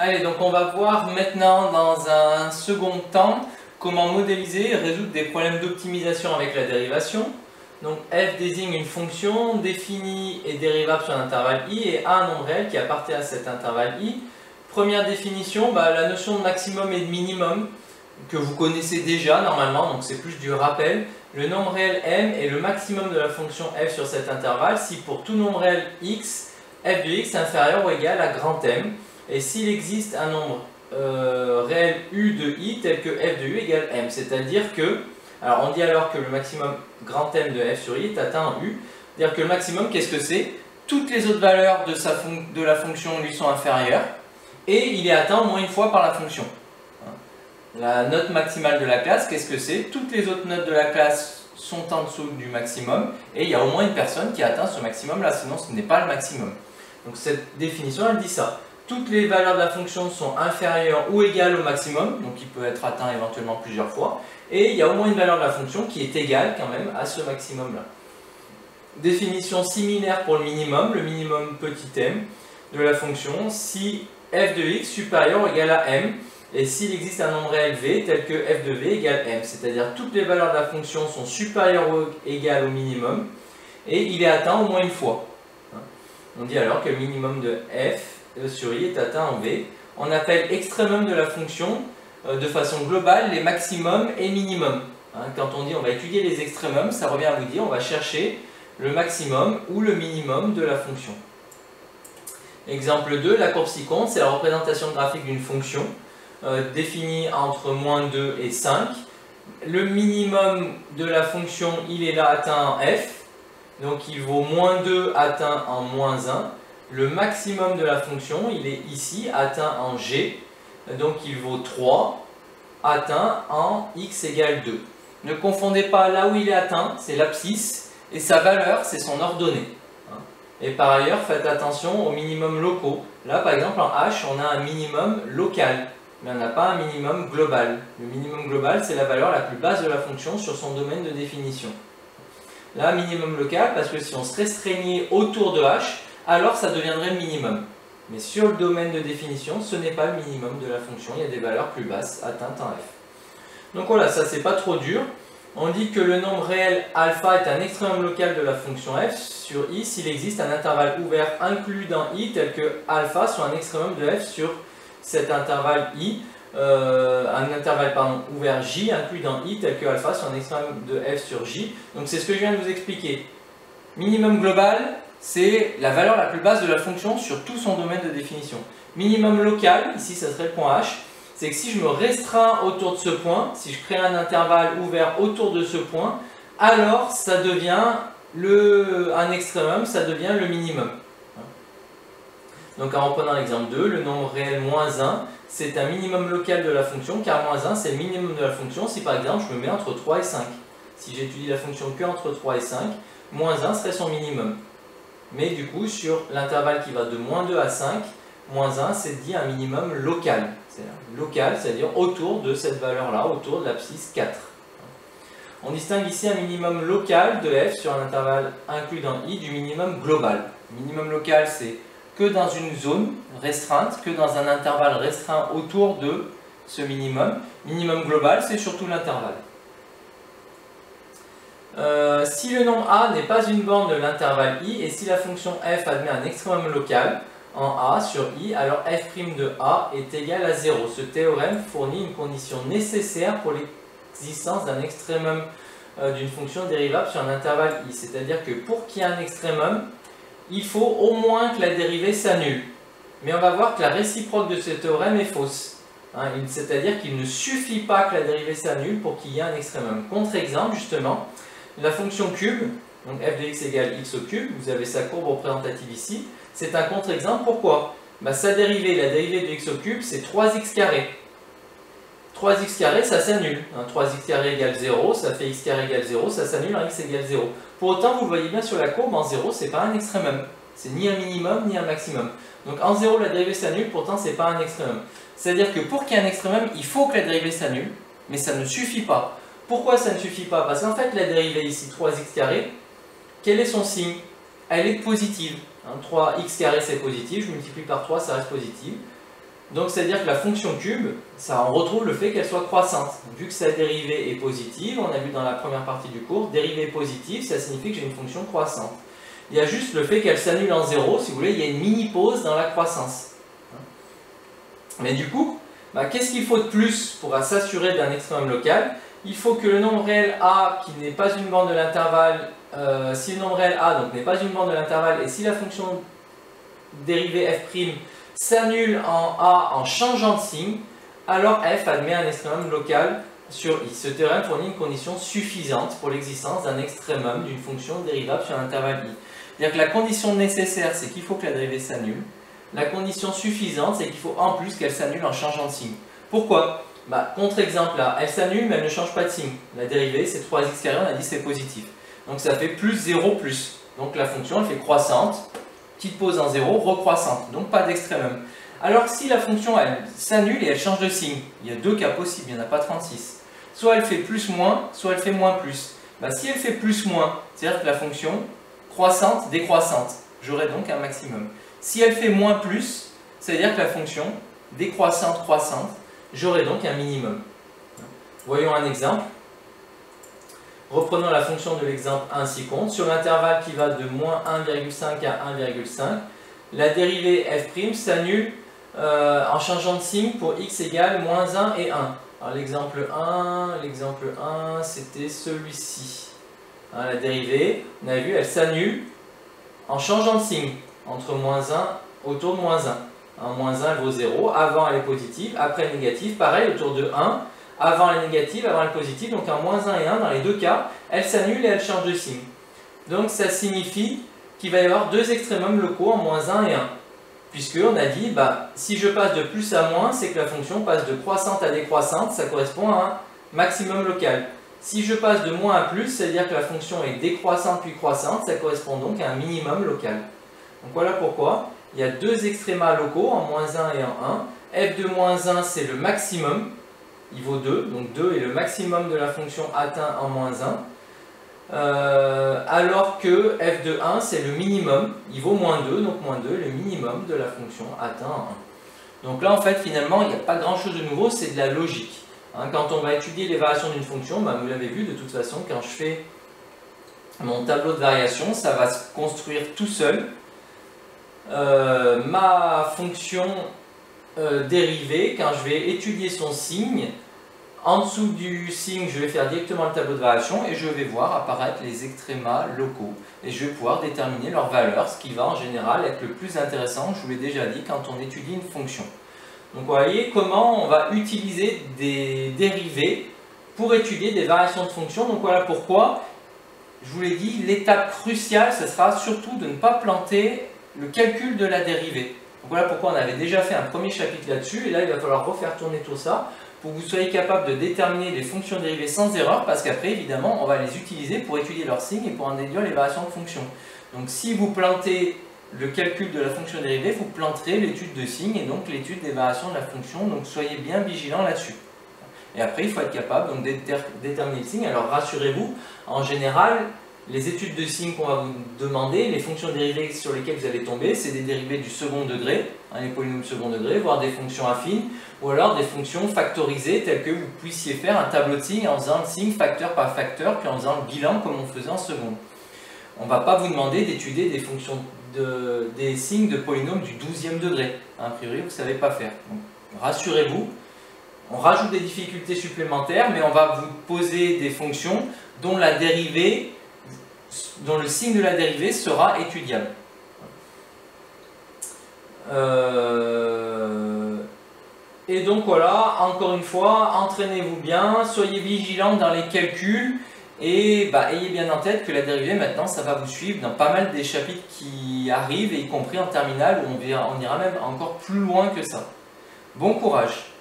Allez, donc on va voir maintenant dans un second temps comment modéliser et résoudre des problèmes d'optimisation avec la dérivation. Donc f désigne une fonction définie et dérivable sur un intervalle i et a un nombre réel qui appartient à cet intervalle i. Première définition, la notion de maximum et de minimum que vous connaissez déjà normalement, donc c'est plus du rappel. Le nombre réel m est le maximum de la fonction f sur cet intervalle si pour tout nombre réel x, f de x est inférieur ou égal à grand M. Et s'il existe un nombre réel u de i tel que f de u égale m, c'est-à-dire que, alors on dit alors que le maximum grand M de f sur i est atteint en u, c'est-à-dire que le maximum, qu'est-ce que c'est? Toutes les autres valeurs de la fonction lui sont inférieures, et il est atteint au moins une fois par la fonction. La note maximale de la classe, qu'est-ce que c'est? Toutes les autres notes de la classe sont en dessous du maximum, et il y a au moins une personne qui a atteint ce maximum-là, sinon ce n'est pas le maximum. Donc cette définition, elle dit ça. Toutes les valeurs de la fonction sont inférieures ou égales au maximum, donc il peut être atteint éventuellement plusieurs fois, et il y a au moins une valeur de la fonction qui est égale quand même à ce maximum-là. Définition similaire pour le minimum petit m de la fonction, si f de x supérieur ou égal à m, et s'il existe un nombre réel v tel que f de v égale m, c'est-à-dire toutes les valeurs de la fonction sont supérieures ou égales au minimum, et il est atteint au moins une fois. On dit alors que le minimum de f sur i est atteint en v. On appelle extrémum de la fonction de façon globale les maximums et minimums. Quand on dit on va étudier les extrémums, ça revient à vous dire on va chercher le maximum ou le minimum de la fonction. Exemple 2, la courbe ci-contre, c'est la représentation graphique d'une fonction définie entre moins 2 et 5. Le minimum de la fonction, il est là atteint en f, donc il vaut moins 2 atteint en moins 1. Le maximum de la fonction, il est ici, atteint en g, donc il vaut 3, atteint en x égale 2. Ne confondez pas là où il est atteint, c'est l'abscisse, et sa valeur, c'est son ordonnée. Et par ailleurs, faites attention aux minimums locaux. Là, par exemple, en h, on a un minimum local, mais on n'a pas un minimum global. Le minimum global, c'est la valeur la plus basse de la fonction sur son domaine de définition. Là, minimum local, parce que si on se restreignait autour de h, alors ça deviendrait le minimum. Mais sur le domaine de définition, ce n'est pas le minimum de la fonction, il y a des valeurs plus basses atteintes en f. Donc voilà, ça c'est pas trop dur. On dit que le nombre réel alpha est un extrémum local de la fonction f sur i s'il existe un intervalle ouvert inclus dans i tel que alpha soit un extrémum de f sur cet intervalle i, un intervalle ouvert j inclus dans i tel que alpha soit un extrémum de f sur j. Donc c'est ce que je viens de vous expliquer. Minimum global, c'est la valeur la plus basse de la fonction sur tout son domaine de définition. Minimum local, ici ça serait le point h, c'est que si je me restreins autour de ce point, si je crée un intervalle ouvert autour de ce point, alors ça devient un extrémum, ça devient le minimum. Donc en reprenant l'exemple 2, le nombre réel moins 1, c'est un minimum local de la fonction, car moins 1 c'est le minimum de la fonction si par exemple je me mets entre 3 et 5. Si j'étudie la fonction que entre 3 et 5, moins 1 serait son minimum. Mais du coup, sur l'intervalle qui va de moins 2 à 5, moins 1, c'est dit un minimum local. Local, c'est-à-dire autour de cette valeur-là, autour de l'abscisse 4. On distingue ici un minimum local de f sur un intervalle inclus dans i du minimum global. Minimum local, c'est que dans une zone restreinte, que dans un intervalle restreint autour de ce minimum. Minimum global, c'est surtout l'intervalle. Si le nombre a n'est pas une borne de l'intervalle i et si la fonction f admet un extrémum local en a sur i, alors f' de a est égal à 0. Ce théorème fournit une condition nécessaire pour l'existence d'un extrémum d'une fonction dérivable sur un intervalle i. C'est-à-dire que pour qu'il y ait un extrémum, il faut au moins que la dérivée s'annule. Mais on va voir que la réciproque de ce théorème est fausse. C'est-à-dire qu'il ne suffit pas que la dérivée s'annule pour qu'il y ait un extrémum. Contre-exemple, justement, la fonction cube, donc f de x égale x au cube, vous avez sa courbe représentative ici, c'est un contre-exemple. Pourquoi? Sa dérivée, la dérivée de x au cube, c'est 3x carré. 3x carré, ça s'annule. 3x carré égale 0, ça fait x carré égale 0, ça s'annule en x égale 0. Pour autant, vous le voyez bien sur la courbe, en 0, c'est pas un extrémum. C'est ni un minimum, ni un maximum. Donc en 0, la dérivée s'annule, pourtant, c'est pas un extrémum. C'est-à-dire que pour qu'il y ait un extrémum, il faut que la dérivée s'annule, mais ça ne suffit pas. Pourquoi ça ne suffit pas? Parce qu'en fait, la dérivée ici, 3x carré, quel est son signe? Elle est positive. 3x carré, c'est positif, je multiplie par 3, ça reste positif. Donc c'est-à-dire que la fonction cube, ça, on retrouve le fait qu'elle soit croissante. Vu que sa dérivée est positive, on a vu dans la première partie du cours, dérivée positive, ça signifie que j'ai une fonction croissante. Il y a juste le fait qu'elle s'annule en 0, si vous voulez, il y a une mini-pause dans la croissance. Mais du coup, qu'est-ce qu'il faut de plus pour s'assurer d'un extrêmem local? Il faut que le nombre réel A, qui n'est pas une borne de l'intervalle, si le nombre réel A donc n'est pas une borne de l'intervalle, et si la fonction dérivée f' s'annule en A en changeant de signe, alors f admet un extrémum local sur i. Ce théorème fournit une condition suffisante pour l'existence d'un extrémum d'une fonction dérivable sur l'intervalle i. C'est-à-dire que la condition nécessaire, c'est qu'il faut que la dérivée s'annule. La condition suffisante, c'est qu'il faut en plus qu'elle s'annule en changeant de signe. Pourquoi? Contre-exemple là, elle s'annule mais elle ne change pas de signe. La dérivée, c'est 3x carré, on a dit c'est positif. Donc ça fait plus 0 plus. Donc la fonction, elle fait croissante. Petite pause en 0, recroissante, donc pas d'extrémum. Alors si la fonction elle s'annule et elle change de signe, il y a deux cas possibles, il n'y en a pas 36. Soit elle fait plus moins, soit elle fait moins plus. Si elle fait plus moins, c'est-à-dire que la fonction croissante décroissante, j'aurai donc un maximum. Si elle fait moins plus, c'est-à-dire que la fonction décroissante croissante, j'aurai donc un minimum. Voyons un exemple. Reprenons la fonction de l'exemple 1 ci-contre. Sur l'intervalle qui va de moins 1,5 à 1,5, la dérivée f' s'annule en changeant de signe pour x égale moins 1 et 1. Alors l'exemple 1, c'était celui-ci. La dérivée, on a vu, elle s'annule en changeant de signe entre moins 1 autour de moins 1. Moins 1, elle vaut 0. Avant, elle est positive. Après, elle est négative. Pareil, autour de 1. Avant elle est négative, avant elle est positive, donc en moins 1 et 1, dans les deux cas, elle s'annule et elle change de signe. Donc ça signifie qu'il va y avoir deux extrémums locaux en moins 1 et 1. Puisqu'on a dit, si je passe de plus à moins, c'est que la fonction passe de croissante à décroissante, ça correspond à un maximum local. Si je passe de moins à plus, c'est-à-dire que la fonction est décroissante puis croissante, ça correspond donc à un minimum local. Donc voilà pourquoi il y a deux extrémas locaux en moins 1 et en 1. f de moins 1, c'est le maximum. Il vaut 2, donc 2 est le maximum de la fonction atteint en moins 1, alors que f de 1 c'est le minimum, il vaut moins 2, donc moins 2 est le minimum de la fonction atteint en 1. Donc là en fait finalement il n'y a pas grand chose de nouveau, c'est de la logique. Quand on va étudier les variations d'une fonction, vous l'avez vu de toute façon, quand je fais mon tableau de variation, ça va se construire tout seul. Ma fonction dérivée, quand je vais étudier son signe, en dessous du signe, je vais faire directement le tableau de variation et je vais voir apparaître les extrémas locaux. Et je vais pouvoir déterminer leur valeur, ce qui va en général être le plus intéressant, je vous l'ai déjà dit, quand on étudie une fonction. Donc vous voyez comment on va utiliser des dérivés pour étudier des variations de fonctions. Donc voilà pourquoi, je vous l'ai dit, l'étape cruciale, ce sera surtout de ne pas planter le calcul de la dérivée. Donc voilà pourquoi on avait déjà fait un premier chapitre là-dessus, et là il va falloir refaire tourner tout ça pour que vous soyez capable de déterminer les fonctions dérivées sans erreur, parce qu'après évidemment on va les utiliser pour étudier leurs signes et pour en déduire les variations de fonctions. Donc si vous plantez le calcul de la fonction dérivée, vous planterez l'étude de signes et donc l'étude des variations de la fonction, donc soyez bien vigilants là-dessus. Et après il faut être capable donc, de déterminer le signe. Alors rassurez-vous, en général, les études de signes qu'on va vous demander, les fonctions dérivées sur lesquelles vous allez tomber, c'est des dérivés du second degré, les polynômes second degré, voire des fonctions affines, ou alors des fonctions factorisées telles que vous puissiez faire un tableau de signes en faisant le signe facteur par facteur, puis en faisant le bilan comme on faisait en seconde. On ne va pas vous demander d'étudier des fonctions des signes de polynômes du 12e degré. A priori, vous ne savez pas faire. Rassurez-vous, on rajoute des difficultés supplémentaires, mais on va vous poser des fonctions dont la dérivée, dont le signe de la dérivée sera étudiable. Et donc voilà, encore une fois, entraînez-vous bien, soyez vigilants dans les calculs et ayez bien en tête que la dérivée maintenant ça va vous suivre dans pas mal des chapitres qui arrivent, y compris en terminale où on ira même encore plus loin que ça. Bon courage!